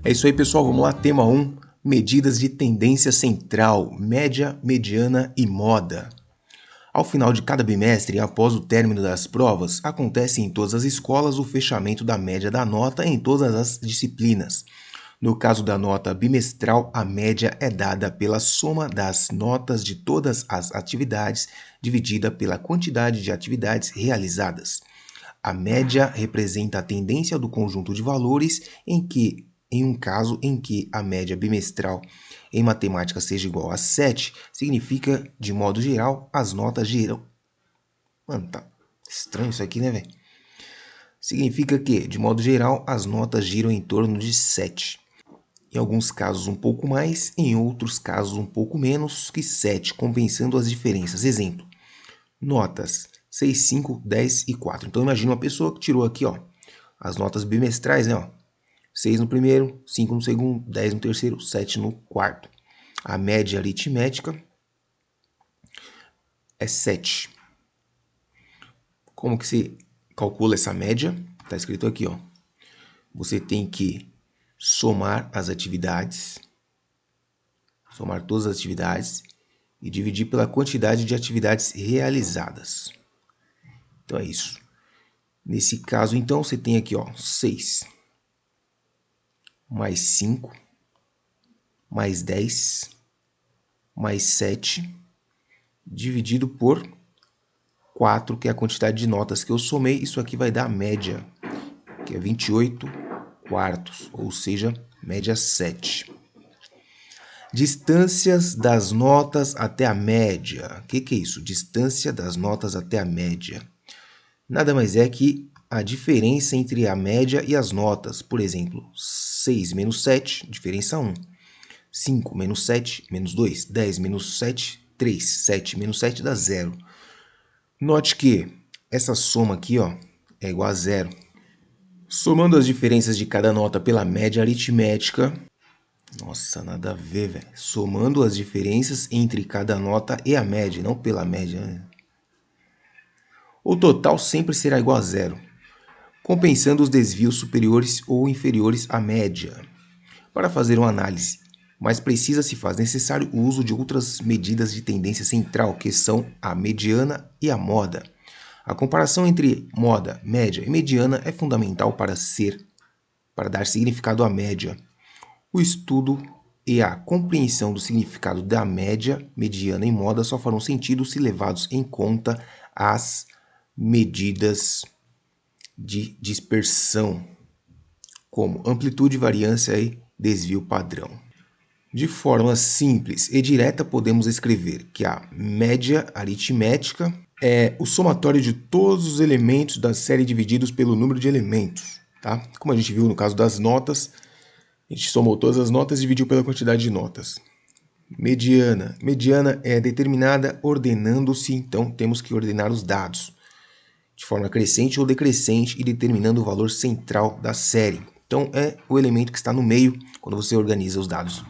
É isso aí, pessoal. Vamos lá. Tema 1. Medidas de tendência central, média, mediana e moda. Ao final de cada bimestre e após o término das provas, acontece em todas as escolas o fechamento da média da nota em todas as disciplinas. No caso da nota bimestral, a média é dada pela soma das notas de todas as atividades dividida pela quantidade de atividades realizadas. A média representa a tendência do conjunto de valores em um caso em que a média bimestral em matemática seja igual a 7, significa, de modo geral, as notas giram. Mano, tá estranho isso aqui, né, velho? Significa que, de modo geral, as notas giram em torno de 7. Em alguns casos um pouco mais, em outros casos um pouco menos que 7, compensando as diferenças. Exemplo, notas 6, 5, 10 e 4. Então imagina uma pessoa que tirou aqui, ó, as notas bimestrais, né, ó. 6 no primeiro, 5 no segundo, 10 no terceiro, 7 no quarto. A média aritmética é 7. Como que se calcula essa média? Está escrito aqui, ó. Você tem que somar as atividades, somar todas as atividades e dividir pela quantidade de atividades realizadas. Então é isso. Nesse caso, então, você tem aqui, ó, 6 mais 5 mais 10 mais 7 dividido por 4, que é a quantidade de notas que eu somei. Isso aqui vai dar a média, que é 28 quartos, ou seja, média 7. Distâncias das notas até a média. O que é isso? Distância das notas até a média. Nada mais é que a diferença entre a média e as notas. Por exemplo, 6 menos 7, diferença 1. 5 menos 7, menos 2. 10 menos 7, 3. 7 menos 7 dá 0. Note que essa soma aqui, ó, é igual a 0. Somando as diferenças de cada nota pela média aritmética... Nossa, nada a ver, velho. Somando as diferenças entre cada nota e a média, não pela média, né? O total sempre será igual a 0, compensando os desvios superiores ou inferiores à média. Para fazer uma análise mais precisa, se faz necessário o uso de outras medidas de tendência central, que são a mediana e a moda. A comparação entre moda, média e mediana é fundamental para dar significado à média. O estudo e a compreensão do significado da média, mediana e moda só farão sentido se levados em conta as medidas de dispersão, como amplitude, variância e desvio padrão. De forma simples e direta, podemos escrever que a média aritmética é o somatório de todos os elementos da série divididos pelo número de elementos, tá? Como a gente viu no caso das notas, a gente somou todas as notas e dividiu pela quantidade de notas. Mediana. Mediana é determinada ordenando-se, então temos que ordenar os dados de forma crescente ou decrescente e determinando o valor central da série. Então é o elemento que está no meio quando você organiza os dados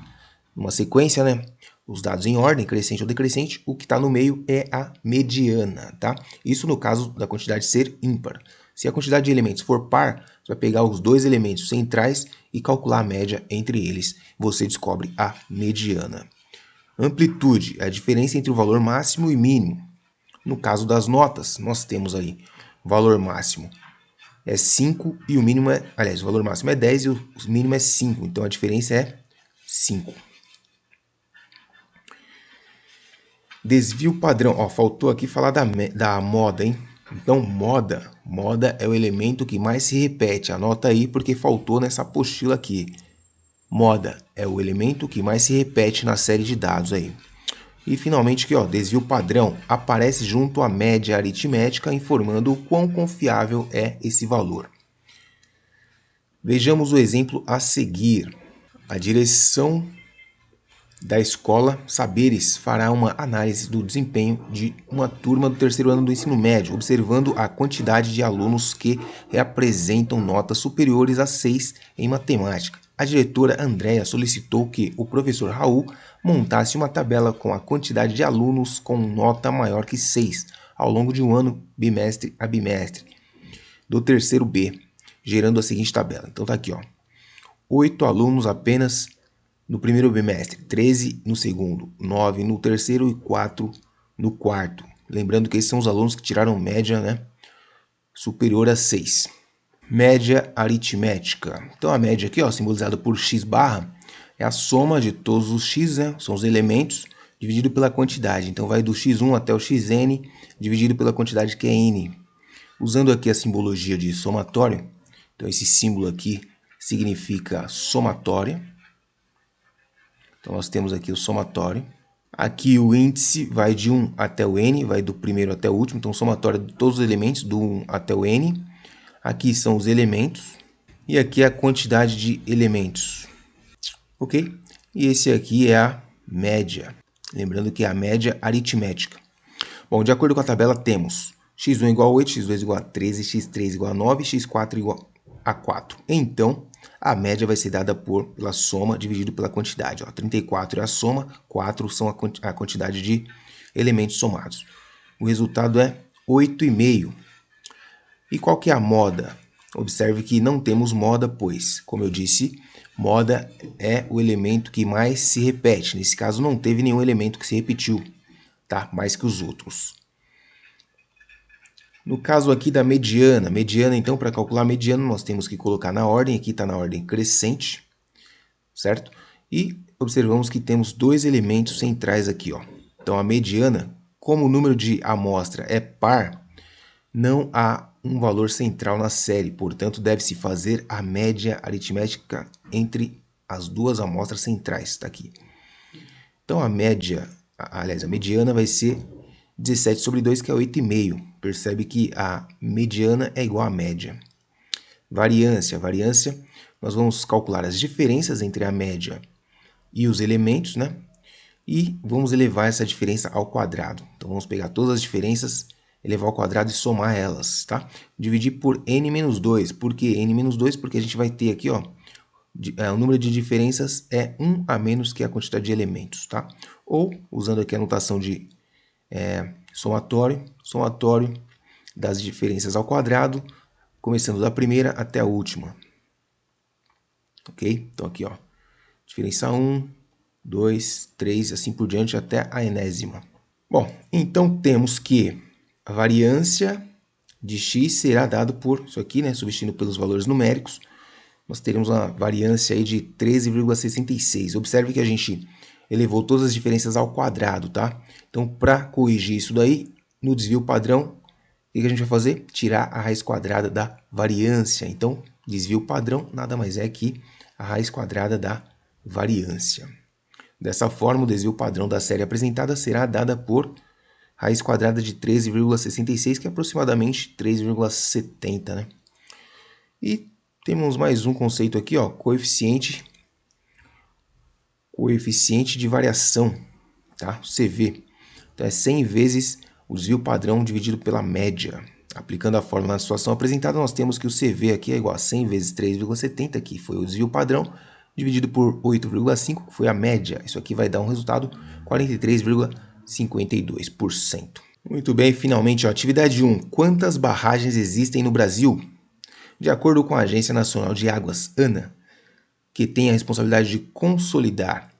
numa sequência, né? Os dados em ordem, crescente ou decrescente, o que está no meio é a mediana, tá? Isso no caso da quantidade ser ímpar. Se a quantidade de elementos for par, você vai pegar os dois elementos centrais e calcular a média entre eles. Você descobre a mediana. Amplitude é a diferença entre o valor máximo e mínimo. No caso das notas, nós temos aí o valor máximo é 5 e o mínimo é... Aliás, o valor máximo é 10 e o mínimo é 5. Então, a diferença é 5. Desvio padrão. Ó, faltou aqui falar da moda, hein? Então, moda é o elemento que mais se repete. Anota aí porque faltou nessa apostila aqui. Moda é o elemento que mais se repete na série de dados aí. E finalmente aqui, ó, desvio padrão aparece junto à média aritmética, informando o quão confiável é esse valor. Vejamos o exemplo a seguir. A direção da escola Saberes fará uma análise do desempenho de uma turma do terceiro ano do ensino médio, observando a quantidade de alunos que apresentam notas superiores a 6 em matemática. A diretora Andréa solicitou que o professor Raul montasse uma tabela com a quantidade de alunos com nota maior que 6 ao longo de um ano, bimestre a bimestre, do terceiro B, gerando a seguinte tabela. Então tá aqui, ó. 8 alunos apenas no primeiro bimestre, 13 no segundo, 9 no terceiro e 4 no quarto. Lembrando que esses são os alunos que tiraram média, né, superior a 6. Média aritmética. Então a média aqui, ó, simbolizada por x barra, é a soma de todos os x, né, são os elementos, dividido pela quantidade. Então vai do x1 até o xn, dividido pela quantidade que é n. Usando aqui a simbologia de somatório, então esse símbolo aqui significa somatória. Então nós temos aqui o somatório. Aqui o índice vai de 1 até o n, vai do primeiro até o último, então somatório de todos os elementos, do 1 até o n. Aqui são os elementos, e aqui é a quantidade de elementos, ok? E esse aqui é a média, lembrando que é a média aritmética. Bom, de acordo com a tabela temos x1 igual a 8, x2 igual a 13, x3 igual a 9, x4 igual a 4. Então, a média vai ser dada pela soma dividido pela quantidade. Ó, 34 é a soma, 4 são a quantidade de elementos somados. O resultado é 8,5. E qual que é a moda? Observe que não temos moda, pois, como eu disse, moda é o elemento que mais se repete. Nesse caso, não teve nenhum elemento que se repetiu, tá? Mais que os outros. No caso aqui da mediana, então, para calcular a mediana, nós temos que colocar na ordem, aqui está na ordem crescente, certo? E observamos que temos dois elementos centrais aqui, ó. Então, a mediana, como o número de amostra é par, não há um valor central na série, portanto, deve-se fazer a média aritmética entre as duas amostras centrais, está aqui. Então, a mediana vai ser 17 sobre 2, que é 8,5. Percebe que a mediana é igual à média. Variância. Variância, nós vamos calcular as diferenças entre a média e os elementos, né? E vamos elevar essa diferença ao quadrado. Então, vamos pegar todas as diferenças, elevar ao quadrado e somar elas, tá? Dividir por n-2. Por que n-2? Porque a gente vai ter aqui, ó, o número de diferenças é 1 a menos que a quantidade de elementos, tá? Ou, usando aqui a notação de somatório das diferenças ao quadrado, começando da primeira até a última. Ok? Então aqui, ó, diferença 1, 2, 3, assim por diante até a enésima. Bom, então temos que a variância de x será dado por isso aqui, né, substituindo pelos valores numéricos. Nós teremos uma variância aí de 13,66. Observe que a gente elevou todas as diferenças ao quadrado, tá? Então, para corrigir isso daí, no desvio padrão, o que a gente vai fazer? Tirar a raiz quadrada da variância. Então, desvio padrão nada mais é que a raiz quadrada da variância. Dessa forma, o desvio padrão da série apresentada será dada por raiz quadrada de 13,66, que é aproximadamente 3,70, né? E temos mais um conceito aqui, ó, coeficiente de variação, tá? CV. Então é 100 vezes o desvio padrão dividido pela média. Aplicando a fórmula na situação apresentada, nós temos que o CV aqui é igual a 100 vezes 3,70, que foi o desvio padrão, dividido por 8,5, que foi a média. Isso aqui vai dar um resultado 43,52%. Muito bem, finalmente, ó, atividade 1. Quantas barragens existem no Brasil? De acordo com a Agência Nacional de Águas, ANA, que tem a responsabilidade de consolidar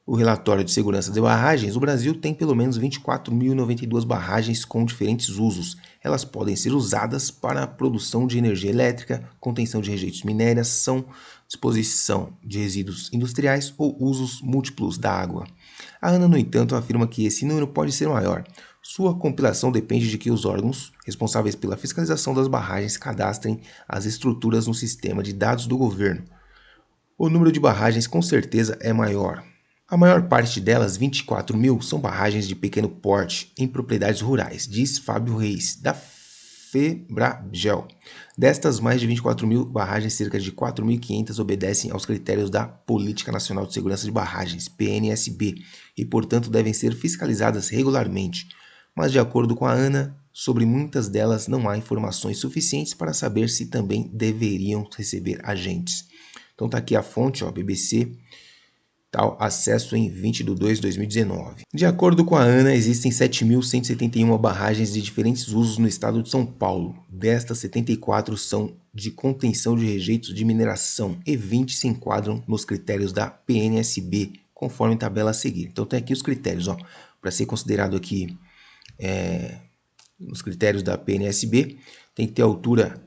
o relatório de segurança de barragens, o Brasil tem pelo menos 24.092 barragens com diferentes usos. Elas podem ser usadas para a produção de energia elétrica, contenção de rejeitos mineração, disposição de resíduos industriais ou usos múltiplos da água. A ANA, no entanto, afirma que esse número pode ser maior. Sua compilação depende de que os órgãos responsáveis pela fiscalização das barragens cadastrem as estruturas no sistema de dados do governo. O número de barragens com certeza é maior. A maior parte delas, 24.000, são barragens de pequeno porte em propriedades rurais, diz Fábio Reis, da Febragel. Destas mais de 24.000 barragens, cerca de 4.500 obedecem aos critérios da Política Nacional de Segurança de Barragens, PNSB, e, portanto, devem ser fiscalizadas regularmente. Mas, de acordo com a ANA, sobre muitas delas não há informações suficientes para saber se também deveriam receber agentes. Então, está aqui a fonte, ó, BBC. Tal, acesso em 20 de 2 de 2019. De acordo com a ANA, existem 7.171 barragens de diferentes usos no estado de São Paulo. Destas, 74 são de contenção de rejeitos de mineração e 20 se enquadram nos critérios da PNSB, conforme tabela a seguir. Então tem aqui os critérios, para ser considerado aqui nos critérios da PNSB, tem que ter altura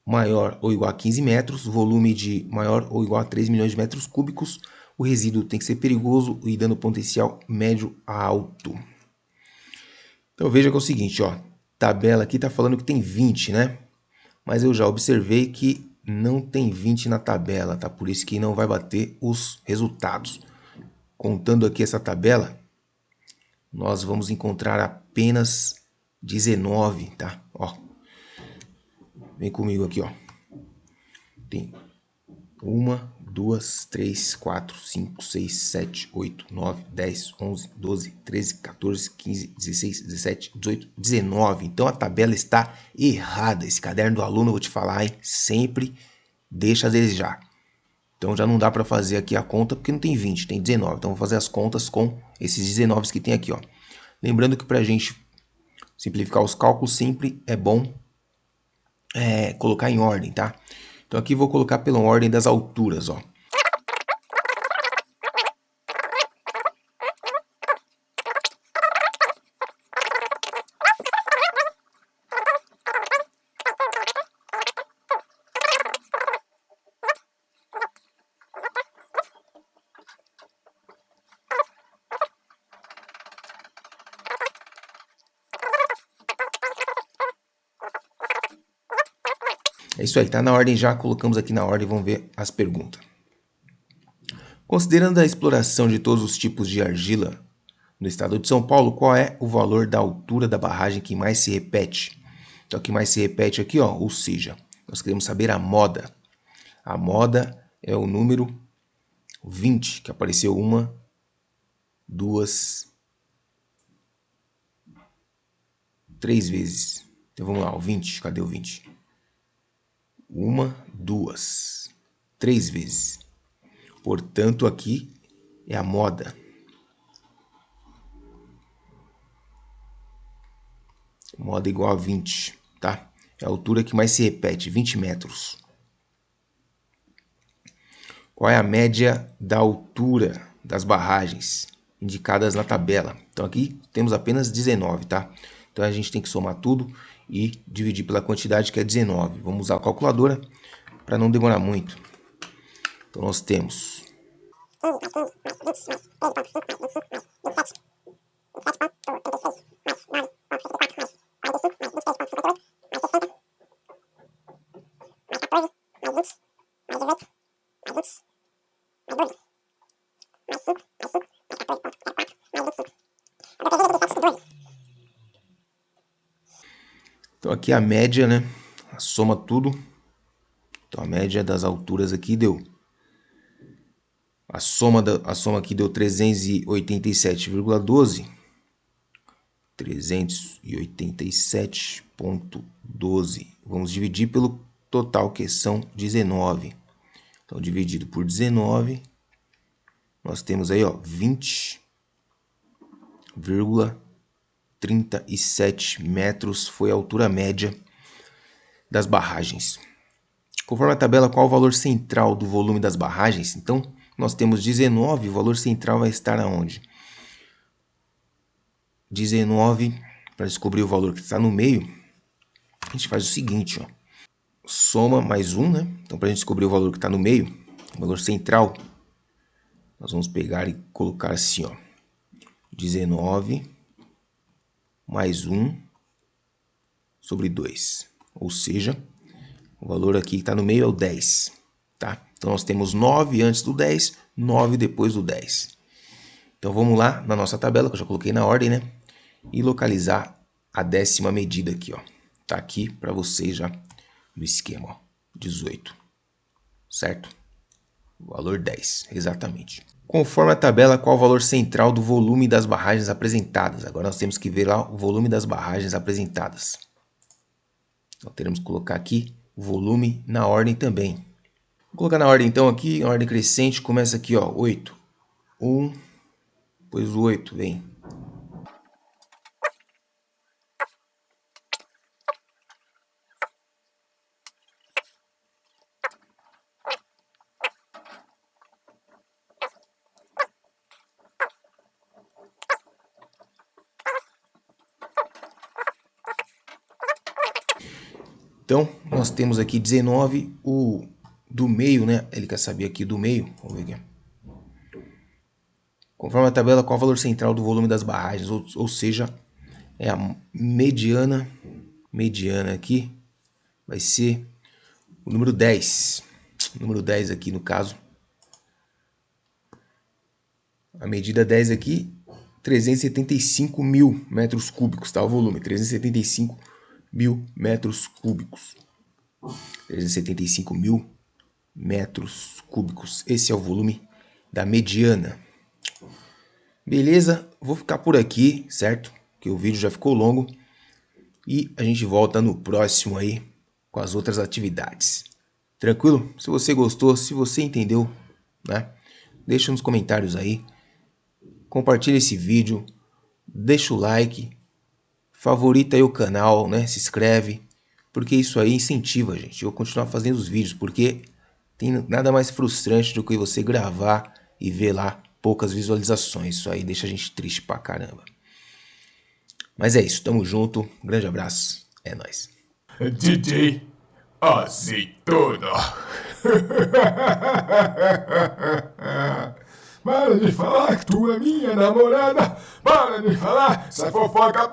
maior ou igual a 15 metros, volume de maior ou igual a 3 milhões de metros cúbicos, o resíduo tem que ser perigoso e dano potencial médio a alto. Então veja que é o seguinte, tabela aqui está falando que tem 20, né? Mas eu já observei que não tem 20 na tabela, tá? Por isso que não vai bater os resultados. Contando aqui essa tabela, nós vamos encontrar apenas 19, tá? Vem comigo aqui, Tem 1, 2, 3, 4, 5, 6, 7, 8, 9, 10, 11, 12, 13, 14, 15, 16, 17, 18, 19. Então a tabela está errada. Esse caderno do aluno, eu vou te falar, hein? Sempre deixa a desejar. Então já não dá para fazer aqui a conta porque não tem 20, tem 19. Então vou fazer as contas com esses 19 que tem aqui, Lembrando que para a gente simplificar os cálculos sempre é bom colocar em ordem, tá? Então aqui vou colocar pela ordem das alturas, É isso aí, tá na ordem já, colocamos aqui na ordem, vamos ver as perguntas. Considerando a exploração de todos os tipos de argila no estado de São Paulo, qual é o valor da altura da barragem que mais se repete? Então, o que mais se repete aqui, ou seja, nós queremos saber a moda. A moda é o número 20, que apareceu 1, 2, 3 vezes. Então, vamos lá, o 20, cadê o 20? 1, 2, 3 vezes. Portanto, aqui é a moda. Moda igual a 20, tá? É a altura que mais se repete, 20 metros. Qual é a média da altura das barragens indicadas na tabela? Então aqui temos apenas 19, tá? Então a gente tem que somar tudo e dividir pela quantidade que é 19. Vamos usar a calculadora para não demorar muito. Então nós temos 2. Então aqui a média, né? A soma tudo. Então a média das alturas aqui deu. A soma aqui deu 387,12. 387,12. Vamos dividir pelo total, que são 19. Então, dividido por 19, nós temos aí, 20,37 metros foi a altura média das barragens. Conforme a tabela, qual o valor central do volume das barragens? Então, nós temos 19, o valor central vai estar aonde? 19, para descobrir o valor que está no meio, a gente faz o seguinte, soma mais 1, né? Então, para a gente descobrir o valor que está no meio, o valor central, nós vamos pegar e colocar assim, 19 mais 1 sobre 2. Ou seja, o valor aqui que está no meio é o 10. Tá? Então, nós temos 9 antes do 10, 9 depois do 10. Então, vamos lá na nossa tabela, que eu já coloquei na ordem, né? E localizar a 10ª medida aqui, Tá aqui para vocês já no esquema, 18. Certo? O valor 10, exatamente. Conforme a tabela, qual o valor central do volume das barragens apresentadas? Agora nós temos que ver lá o volume das barragens apresentadas. Então teremos que colocar aqui o volume na ordem também. Vou colocar na ordem então aqui, em ordem crescente, começa aqui, 8. 1, depois o 8, vem. Então, nós temos aqui 19, o do meio, né? Ele quer saber aqui do meio. Vamos ver aqui. Conforme a tabela, qual o valor central do volume das barragens? Ou seja, é a mediana. Mediana aqui vai ser o número 10. O número 10 aqui, no caso. A medida 10 aqui, 375 mil metros cúbicos, tá? O volume, 375 mil metros cúbicos. 375 mil metros cúbicos. Esse é o volume da mediana. Beleza? Vou ficar por aqui, certo? Que o vídeo já ficou longo. E a gente volta no próximo aí com as outras atividades. Tranquilo? Se você gostou, se você entendeu, né? Deixa nos comentários aí. Compartilha esse vídeo. Deixa o like. Favorita aí o canal, né? Se inscreve. Porque isso aí incentiva a gente. Eu continuar fazendo os vídeos. Porque tem nada mais frustrante do que você gravar e ver lá poucas visualizações. Isso aí deixa a gente triste pra caramba. Mas é isso, tamo junto, um grande abraço, é nóis. DJ Azeitona. Para de falar que tu é minha namorada. Para de falar essa fofoca.